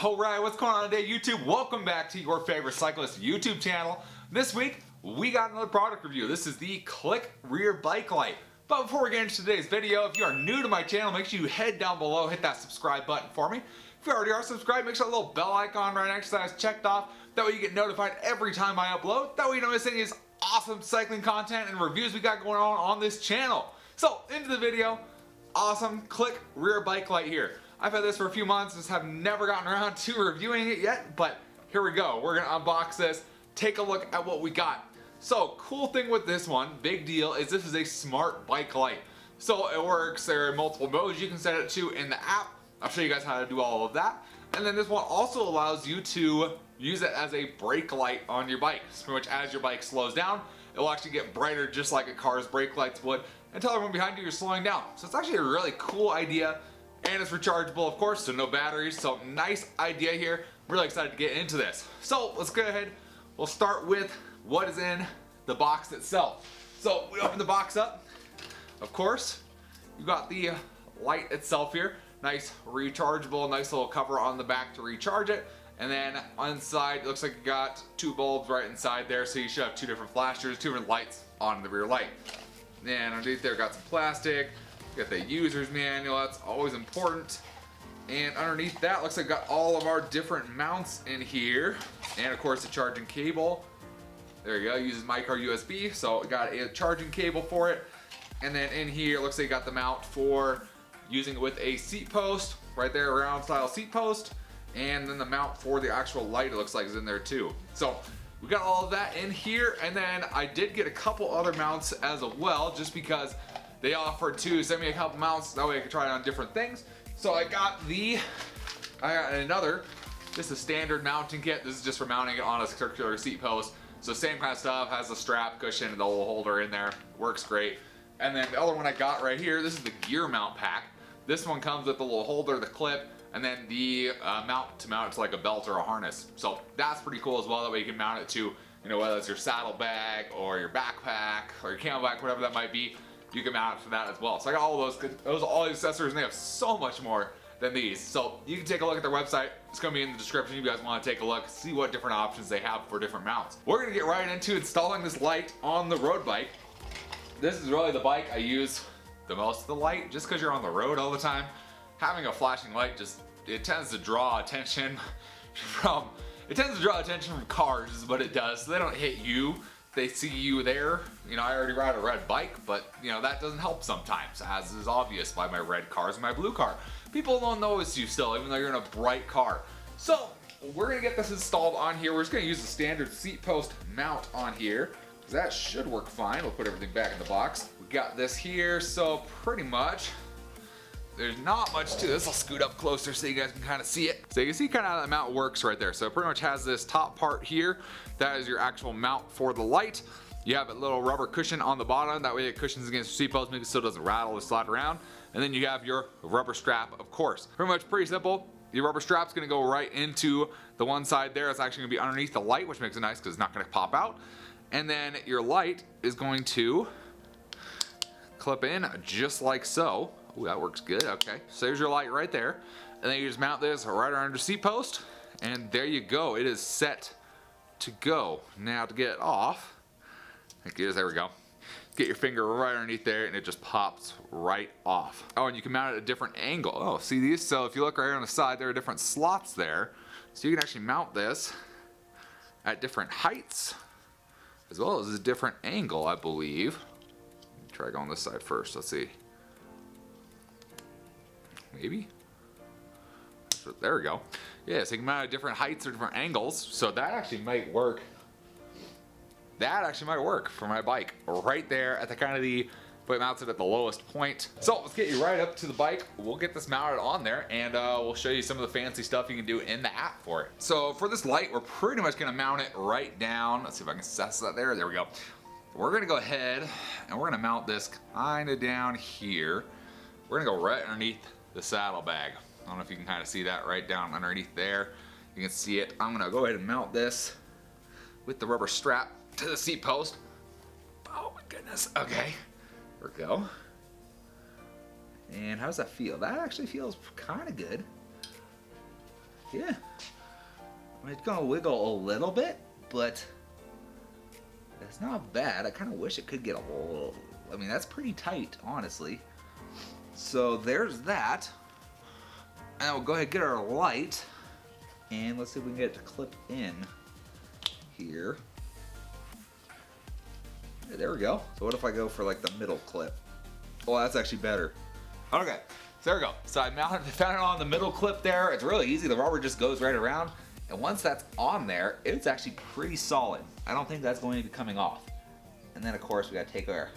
Alright, what's going on today, YouTube? Welcome back to your favorite cyclist YouTube channel. This week, we got another product review. This is the Cliq rear bike light. But before we get into today's video, if you are new to my channel, make sure you head down below, hit that subscribe button for me. If you already are subscribed, make sure that little bell icon right next to that is checked off. That way you get notified every time I upload. That way you don't miss any of this awesome cycling content and reviews we got going on this channel. So, into the video, awesome Cliq rear bike light here. I've had this for a few months, just have never gotten around to reviewing it yet, but here we go. We're gonna unbox this, take a look at what we got. So, cool thing with this one, big deal, is this is a smart bike light. So it works, there are multiple modes you can set it to in the app. I'll show you guys how to do all of that. And then this one also allows you to use it as a brake light on your bike. So pretty much as your bike slows down, it will actually get brighter just like a car's brake lights would and tell everyone behind you you're slowing down. So it's actually a really cool idea. And it's rechargeable, of course, so no batteries. So nice idea here. I'm really excited to get into this. So let's go ahead. We'll start with what is in the box itself. So we open the box up. Of course, you got the light itself here. Nice rechargeable, nice little cover on the back to recharge it. And then inside, it looks like you got two bulbs right inside there. So you should have two different flashers, two different lights on the rear light. And underneath there, got some plastic. Got the user's manual, that's always important. And underneath that, looks like got all of our different mounts in here. And of course the charging cable. There you go, uses micro USB, so we got a charging cable for it. And then in here, looks like you got the mount for using it with a seat post, right there, round style seat post. And then the mount for the actual light, it looks like is in there too. So we got all of that in here, and then I did get a couple other mounts as well, just because they offered to send me a couple mounts, that way I could try it on different things. So I got another, just a standard mounting kit. This is just for mounting it on a circular seat post. So same kind of stuff, has the strap, cushion, and the little holder in there. Works great. And then the other one I got right here, this is the gear mount pack. This one comes with the little holder, the clip, and then the mount to mount it to like a belt or a harness. So that's pretty coll as well, that way you can mount it to, you know, whether it's your saddlebag or your backpack or your camelback, whatever that might be. You can mount it for that as well. So I got all those all these accessories, and they have so much more than these. So you can take a look at their website. It's gonna be in the description if you guys want to take a look, see what different options they have for different mounts. We're gonna get right into installing this light on the road bike. This is really the bike I use the most of the light, just because you're on the road all the time. Having a flashing light it tends to draw attention from cars is what it does. So they don't hit you. They see you there. You know, I already ride a red bike, but you know, that doesn't help sometimes, as is obvious by my red cars and my blue car. People don't notice you still, even though you're in a bright car. So we're gonna get this installed on here. We're just gonna use the standard seat post mount on here, because that should work fine. We'll put everything back in the box. We got this here, so pretty much there's not much to this. I'll scoot up closer so you guys can kind of see it. So you can see kind of how the mount works right there. So it pretty much has this top part here. That is your actual mount for the light. You have a little rubber cushion on the bottom. That way it cushions against your seat post, makes it so it doesn't rattle or slide around. And then you have your rubber strap, of course. Pretty much pretty simple. Your rubber strap's gonna go right into the one side there. It's actually gonna be underneath the light, which makes it nice because it's not gonna pop out. And then your light is going to clip in just like so. Ooh, that works good, okay. So there's your light right there. And then you just mount this right around your seat post, and there you go. It is set to go. Now to get it off, there we go. Get your finger right underneath there, and it just pops right off. Oh, and you can mount it at a different angle. Oh, see these? So if you look right here on the side, there are different slots there. So you can actually mount this at different heights, as well as a different angle, I believe. Let me try going this side first, let's see. Maybe? There we go. Yeah, so you can mount at different heights or different angles. So that actually might work. That actually might work for my bike. Right there at the kind of the, but it mounts it at the lowest point. So let's get you right up to the bike. We'll get this mounted on there, and we'll show you some of the fancy stuff you can do in the app for it. So for this light, we're pretty much gonna mount it right down. Let's see if I can assess that there. There we go. We're gonna go ahead and we're gonna mount this kind of down here. We're gonna go right underneath the saddlebag. I don't know if you can kind of see that right down underneath there. You can see it. I'm gonna go ahead and mount this with the rubber strap to the seat post. Oh my goodness. Okay, there we go. And how does that feel? That actually feels kind of good. Yeah. I mean, it's gonna wiggle a little bit, but that's not bad. I kind of wish it could get a little. I mean, that's pretty tight, honestly. So there's that. And we'll go ahead and get our light. And let's see if we can get it to clip in here. Yeah, there we go. So what if I go for like the middle clip? Oh, that's actually better. Okay, so there we go. So I found it on the middle clip there. It's really easy. The rubber just goes right around. And once that's on there, it's actually pretty solid. I don't think that's going to be coming off. And then of course we gotta take our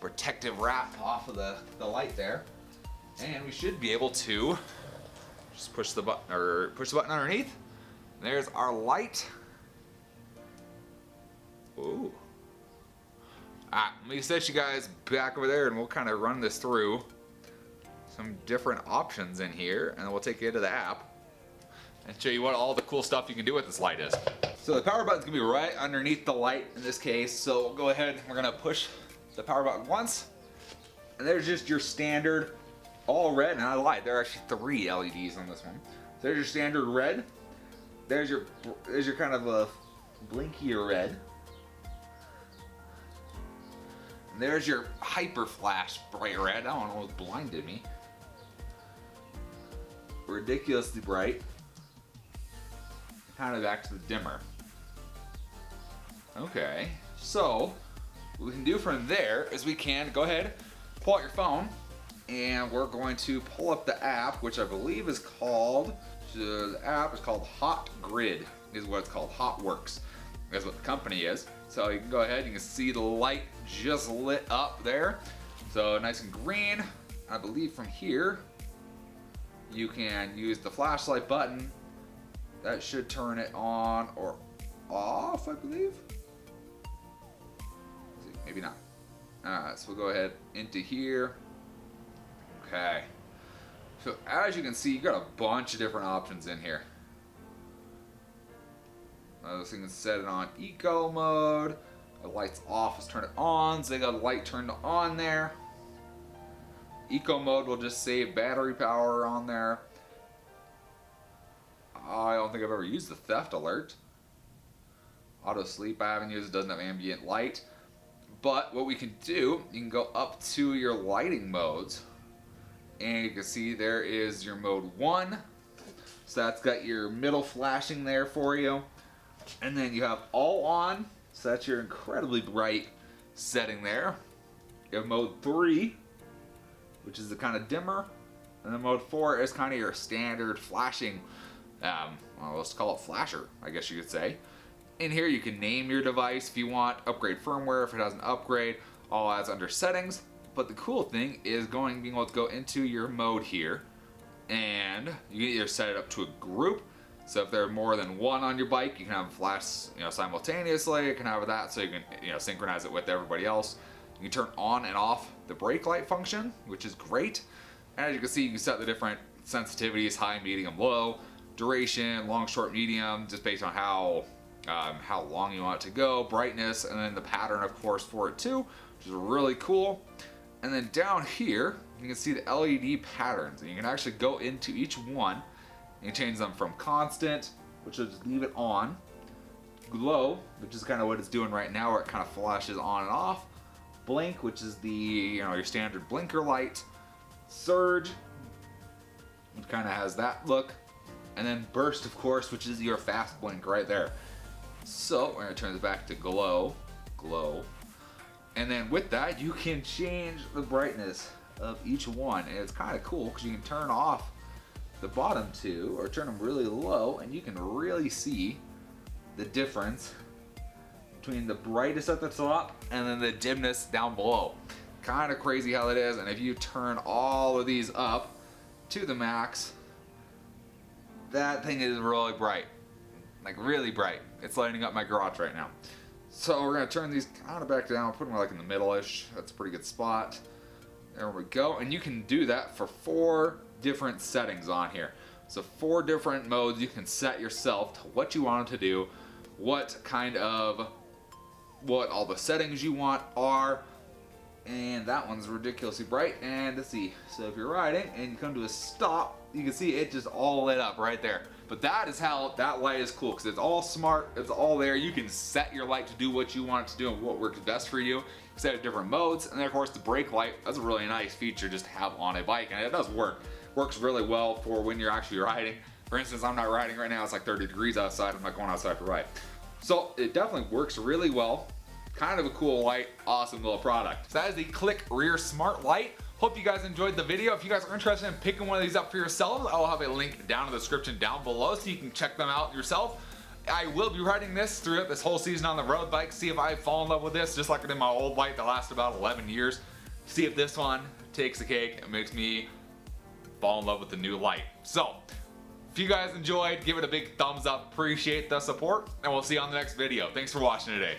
protective wrap off of the light there. And we should be able to just push the button underneath. There's our light. Ooh. Let me set you guys back over there and we'll kind of run this through some different options in here, and then we'll take you into the app and show you what all the cool stuff you can do with this light is. So the power button's gonna be right underneath the light in this case. So we'll go ahead and we're gonna push the power button once, and there's just your standard all red. And I lied, there are actually 3 LEDs on this one. So there's your standard red. There's your kind of a blinkier red. And there's your hyper flash bright red. I don't know what blinded me. Ridiculously bright. Kind of back to the dimmer. Okay, so what we can do from there is we can go ahead, pull out your phone, and we're going to pull up the app, which I believe is called, the app is called Hot Grid, is what it's called, Hot Works. That's what the company is. So you can go ahead, you can see the light just lit up there. So nice and green. I believe from here, you can use the flashlight button. That should turn it on or off, I believe. Let's see, maybe not. Alright, so we'll go ahead into here. Okay. So as you can see, you got a bunch of different options in here. So you can set it on eco mode. The light's off, let's turn it on. So they got a light turned on there. Eco mode will just save battery power on there. I don't think I've ever used the theft alert. Auto sleep I haven't used, it doesn't have ambient light. But what we can do, you can go up to your lighting modes, and you can see there is your mode 1. So that's got your middle flashing there for you. And then you have all on, so that's your incredibly bright setting there. You have mode 3, which is the kind of dimmer. And then mode 4 is kind of your standard flashing, well, let's call it flasher, I guess you could say. In here you can name your device if you want, upgrade firmware if it has an upgrade, all that's under settings. But the cool thing is being able to go into your mode here, and you can either set it up to a group. So if there are more than one on your bike, you can have them flash, simultaneously. You can have that so you can, synchronize it with everybody else. You can turn on and off the brake light function, which is great. And as you can see, you can set the different sensitivities: high, medium, low, duration, long, short, medium, just based on how long you want it to go, brightness, and then the pattern, of course, for it too, which is really cool. And then down here, you can see the LED patterns, and you can actually go into each one. You can change them from constant, which will just leave it on, glow, which is kind of what it's doing right now, where it kind of flashes on and off, blink, which is the your standard blinker light, surge, which kind of has that look, and then burst, of course, which is your fast blink right there. So we're gonna turn this back to glow, and then with that you can change the brightness of each one, and it's kind of cool because you can turn off the bottom two or turn them really low, and you can really see the difference between the brightest at the top and then the dimness down below. Kind of crazy how that is. And if you turn all of these up to the max, that thing is really bright, like really bright. It's lighting up my garage right now. So we're gonna turn these kind of back down, put them like in the middle-ish. That's a pretty good spot. There we go. And you can do that for 4 different settings on here. So 4 different modes you can set yourself to what you want it to do, what all the settings you want are, and that one's ridiculously bright. And let's see, so if you're riding and you come to a stop, you can see it just all lit up right there. But that is how that light is cool, because it's all smart, it's all there. You can set your light to do what you want it to do and what works best for you. You set it different modes, and then of course the brake light, that's a really nice feature just to have on a bike, and it does work. Works really well for when you're actually riding. For instance, I'm not riding right now, it's like 30 degrees outside, I'm not going outside to ride. So it definitely works really well. Kind of a cool light, awesome little product. So that is the Cliq rear smart light. Hope you guys enjoyed the video. If you guys are interested in picking one of these up for yourselves, I'll have a link down in the description down below so you can check them out yourself. I will be riding this throughout this whole season on the road bike, see if I fall in love with this, just like I did my old bike that lasted about 11 years. See if this one takes the cake and makes me fall in love with the new light. So, if you guys enjoyed, give it a big thumbs up, appreciate the support, and we'll see you on the next video. Thanks for watching today.